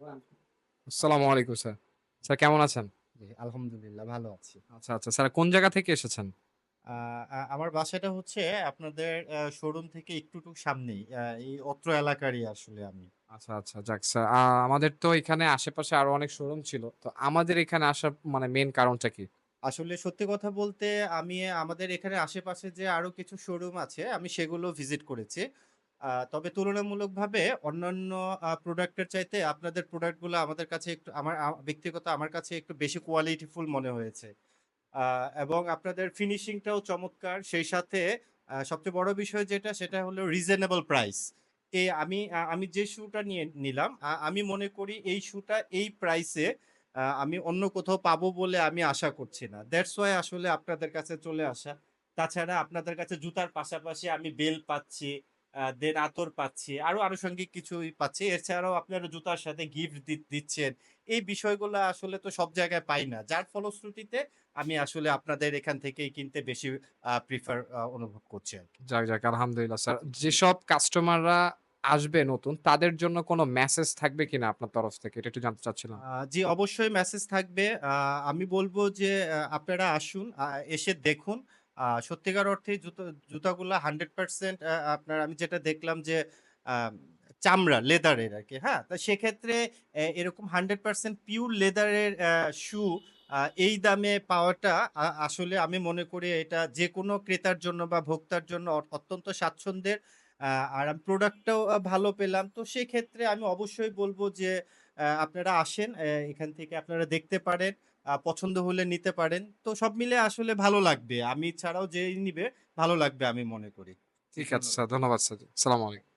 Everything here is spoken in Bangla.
আসসালামু আলাইকুম স্যার। স্যার কেমন আছেন? জি, আলহামদুলিল্লাহ ভালো আছি। আচ্ছা, আচ্ছা। স্যার কোন জায়গা থেকে এসেছেন? আ আমার বাসাটা হচ্ছে আপনাদের শোরুম থেকে একটুটুক সামনেই। এই অত্র এলাকারই আসলে আমি। আচ্ছা, আচ্ছা। যাক স্যার আমাদের তো এখানে আশেপাশে আরো অনেক শোরুম ছিল। তো আমাদের এখানে আসার মানে মেইন কারণটা কি? আসলে সত্যি কথা বলতে আমি আমাদের এখানে আশেপাশে যে আরো কিছু শোরুম আছে আমি সেগুলো ভিজিট করেছি। তবে তুলনামূলকভাবে অন্যান্য প্রোডাক্ট এর চাইতে আপনাদের প্রোডাক্ট গুলা আমাদের কাছে একটু আমার ব্যক্তিগত আমার কাছে একটু বেশি কোয়ালিটিফুল মনে হয়েছে। আ এবং আপনাদের ফিনিশিং টাও চমৎকার। সেই সাথে সবচেয়ে বড় বিষয় যেটা সেটা হলো রিজনেবল প্রাইস। আমি যে শুটা নিলাম আমি মনে করি এই শুটা এই প্রাইসে আমি অন্য কোথাও পাবো বলে আমি আশা করছি না। দ্যাটস ওয়াই আসলে আপনাদের কাছে চলে আসা। তাছাড়া আপনাদের কাছে জুতার পাশাপাশি আমি বেল পাচ্ছি, দেন আতর পাচ্ছি। আরো আনুষঙ্গিক কিছুই পাচ্ছি। এছাড়াও আপনারা জুতার সাথে গিফট দিচ্ছেন। এই বিষয়গুলা আসলে তো সব জায়গায় পাই না। যার ফলশ্রুতিতে আমি আসলে আপনাদের এখান থেকেই কিনতে বেশি প্রিফার অনুভব করছি আরকি। যাক, যাক আলহামদুলিল্লাহ স্যার। যেসব কাস্টমাররা আসবে নতুন তাদের জন্য কোনো মেসেজ থাকবে কিনা আপনার তরফ থেকে? এটা একটু জানতে চাচ্ছিলাম। জি, অবশ্যই মেসেজ থাকবে। আমি বলব যে আপনারা আসুন, এসে দেখুন। সত্যিকার অর্থেই জুতাগুলা 100% আপনার আমি যেটা দেখলাম যে আম লেদারের আরকি, হ্যাঁ? তো সেক্ষেত্রে এরকম 100% পিওর লেদারের শু এই দামে পাওয়াটা আসলে আমি মনে করি এটা যেকোনো ক্রেতার জন্য বা ভোক্তার জন্য অত্যন্ত স্বাচ্ছন্দ্যের। আ আর আমি প্রোডাক্টটাও ভালো পেলাম। তো সেক্ষেত্রে আমি অবশ্যই বলব যে আপনারা আসেন। এখান থেকে আপনারা দেখতে পারেন। পছন্দ হলে নিতে পারেন। তো সব মিলে আসলে ভালো লাগবে। আমি ছাড়াও যেই নিবে ভালো লাগবে আমি মনে করি। জি, ঠিক আছে ধন্যবাদ। স্যার। ধন্যবাদ স্যার। আসসালামু আলাইকুম।